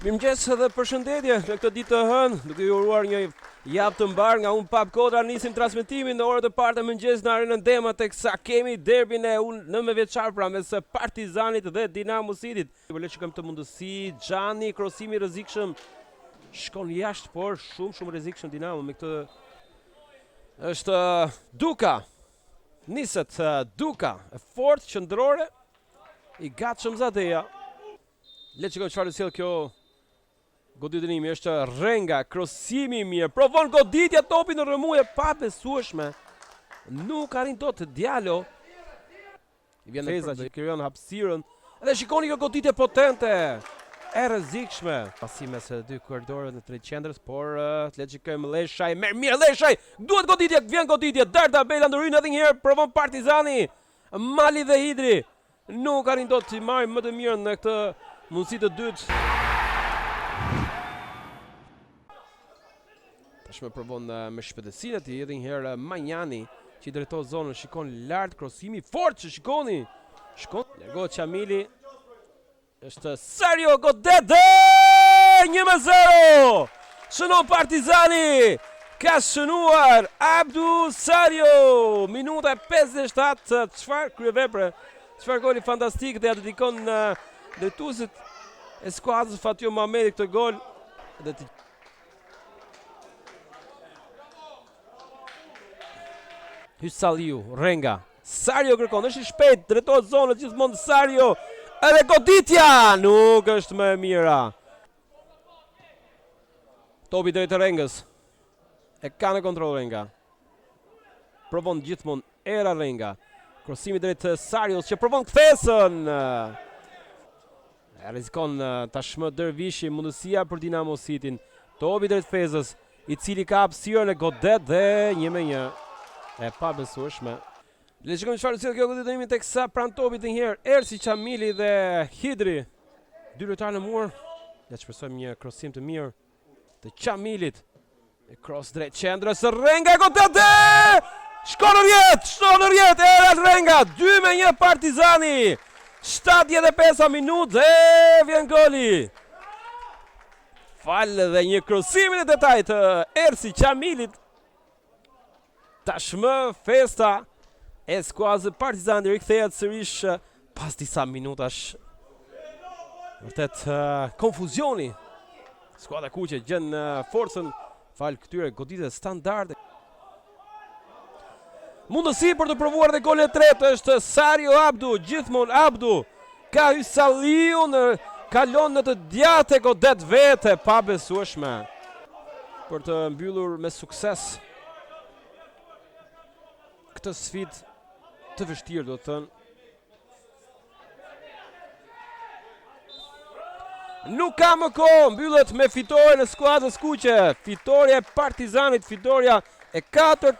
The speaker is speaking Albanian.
Mirëmëngjes dhe përshëndetje në këtë ditë të hënë, duke ju uruar një javë të mbar nga unë Pap Kodra. Nisim transmetimin në orët e parë të mëngjesit në Arenën Dema, teksa kemi derbin e 19 vjeçar pra mes Partizanit dhe Dinamo Cityt. Le të shikojmë këtë mundësi, Xhani, krosimi rrezikshëm, shkon jashtë, por shumë rrezikshëm Dinamo me këtë. Është Duka. Niset Duka, e fortë qendrore, i gatshëm Zadeja. Le të shikojmë çfarë sjell kjo goditënimi. Është Renga, krosimi i mirë, provon goditja, topi në rrëmuje pa besueshme. Nuk arrin dot Diallo. I vjen Reza që krijon hapësirën. Dhe shikoni kjo goditje potente, e rrezikshme. Pasi mes dy korridorëve të drejt qendrës, por le të shikojmë Leshaj, merr mirë Leshaj. Duhet goditje, vjen goditje, Darda Bela ndryn edhe një herë, provon Partizani. Mali dhe Hidri nuk arrin dot të marrin më të mirë në këtë mundësi të dytë. Tashmë provon me shpejtësinë të edhe një herë Manjani, që i drejton zonën, shikon lart, krosimi fort që shikoni. Shkon, largohet Çamili. Është Sario godet 1-0. Shënon Partizani. Ka shënuar Abdu Sario. Minuta 57, çfarë kryevepre. Çfarë goli fantastik dhe ja dedikon drejtuesit e skuadrës Fatio Mohamedi këtë gol. Dhe Hysaliu, Renga. Sario kërkon, është i shpejt, drejtohet zonës gjithmonë Sario. Edhe goditja nuk është më e mira. Topi drejt të Rengës. E ka në kontroll Renga. Provon gjithmonë era Renga. Krosimi drejt të Sarios që provon kthesën. Rrezikon tashmë Dervishi, mundësia për Dinamo Cityn. Topi drejt Fezës, i cili ka hapësirën e godet dhe 1-1. E pa besueshme. Le të shikojmë çfarë sjell kjo goditënimi teksa pran topit një herë Ersi Çamili dhe Hidri. Dy lojtarë në mur. Le të shpresojmë një krosim të mirë të Çamilit. E cross drejt qendrës, Renga godet. Shkon në rjet, era Renga, 2-1 Partizani. 75 minutë dhe vjen goli. Falë dhe një krosim në detaj të Ersi Çamilit. Tashmë festa e skuadrës Partizani rikthehet sërish pas disa minutash. Vërtet konfuzioni. Skuadra kuqe gjen forcën fal këtyre goditëve standarde. Mundësi për të provuar dhe golin e tretë është Sario Abdu, gjithmonë Abdu. Ka Hysaliu, kalon në të djathtë godet vete pa besueshme. Për të mbyllur me sukses këtë sfidë të vështirë, do të thënë. Nuk ka më kohë, mbyllet me fitore në skuadrës kuqe. Fitoria e Partizanit, fitoria e 4